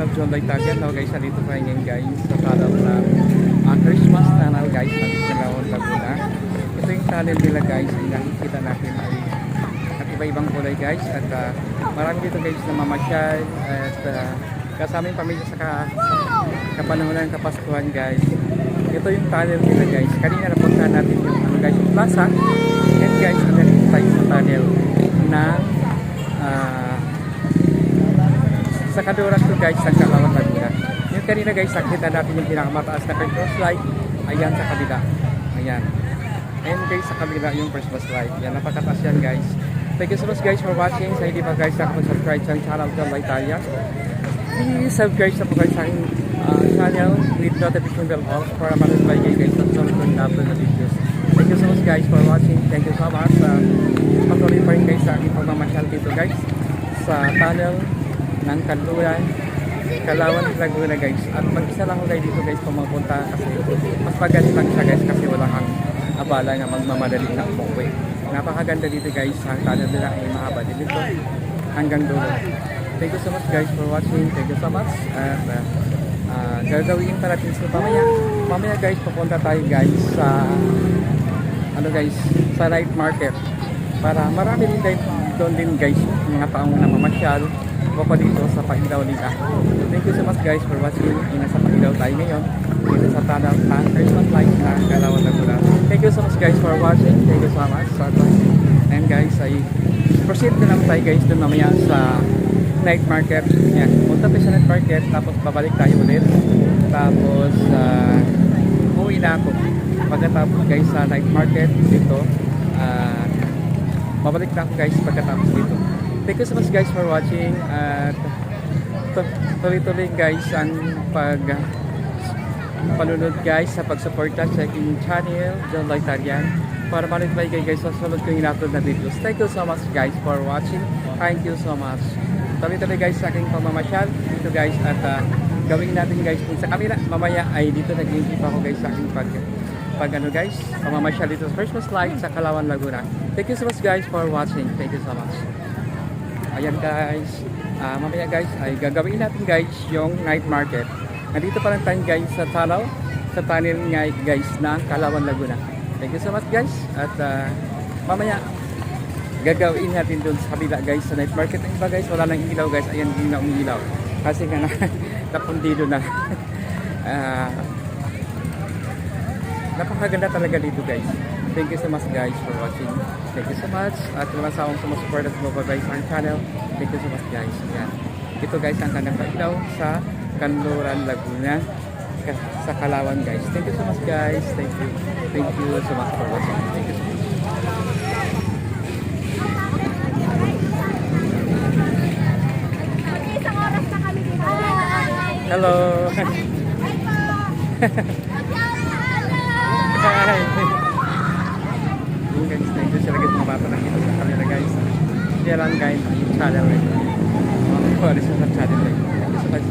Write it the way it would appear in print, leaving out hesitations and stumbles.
channel John Italia. No guys, nandito tayo ngayon guys sa tunnel na Christmas tunnel guys ng Calauan, Laguna. Ito yung tunnel nila guys, yung nakikita natin ay at iba-ibang kulay guys at marami dito guys na mamasyal at kasama yung pamilya sa kapanahon ng Kapaskuhan guys. Ito yung tunnel nila guys. Kanina napuntahan natin yung guys yung plaza. And guys, nandito tayo sa tunnel na sa kaduras ko guys ng Calauan, Laguna. Yung kanina guys, nakita natin yung pinakamataas na Christmas light. Ayan sa kabila. Ayan. And guys, sa kabila yung Christmas light. Yan, napakataas yan guys. Thank you so much guys for watching. Sa hindi pa guys nakapag-subscribe sa channel John Italia, please subscribe sa po guys sa aking channel with notification bell on para ma-notify kayo guys sa sunod kong na-upload na videos. Thank you so much guys for watching. Thank you so much. Patuloy pa rin guys sa aking pagmamasyal dito guys sa tunnel ng Kanluran, Calauan, Laguna guys. At mag-isa lang ko guys dito guys pumapunta kasi mas maganda siya guys kasi wala kang abala nga magmamadali na umuwi. Napakaganda dito guys. Ang tunnel nila ay mahaba dito hanggang dulo. Thank you so much guys for watching. Thank you so much. At gagawin pa natin sa mamaya guys, pupunta tayo guys sa guys, sa night market para marami din guys doon din guys mga taong namamasyal o pa dito sa Pailaw nila. Thank you so much guys for watching. Nasa Pailaw tayo ngayon dito sa tunnel ng Christmas light na Calauan, Laguna. Thank you so much guys for watching. Thank you so much. And guys, ay proceed na lang tayo guys doon mamaya sa night market. Yan, punta tayo sa night market tapos babalik tayo ulit. Tapos uwi na ako. Pagkatapos guys sa night market dito, babalik na ako guys pagkatapos dito. Thank you so much guys for watching at tuloy-tuloy guys ang palunod guys sa pagsuporta sa aking channel John Italia para ma-notify kayo guys sa sunod kong in-upload na videos. Thank you so much guys for watching. Thank you so much. Tuloy-tuloy guys sa aking pamamasyal dito guys at gawin natin guys kung sa kamera mamaya ay dito nag-iisip ako guys sa aking guys pamamasyal dito sa Christmas light sa Calauan, Laguna. Thank you so much guys for watching. Thank you so much. Ayan guys, mamaya guys ay gagawin natin guys yung night market. Nandito pa lang tayo guys sa tunnel nga guys ng Calauan, Laguna. Thank you so much guys at mamaya gagawin natin doon sa kabila guys sa night market. Ang iba guys wala nang ilaw guys, ayan hindi na umiilaw kasi nga napundido na. Napakaganda talaga dito guys. Thank you so much guys for watching. Thank you so much at walang sawang sumusupport at sumubay sa aking channel. Thank you so much guys. Ayan. Ito guys ang kanyang pailaw sa Kanluran, Laguna sa Calauan guys. Thank you so much guys. Thank you. Thank you so much for watching. Thank you so much. Hello. Hi. Yung guys, thank you sila guys mga bata nakita sa kanila guys. Kaya lang guys, yung channel rin. Mga kuwalis sa channel rin. Thank you so much.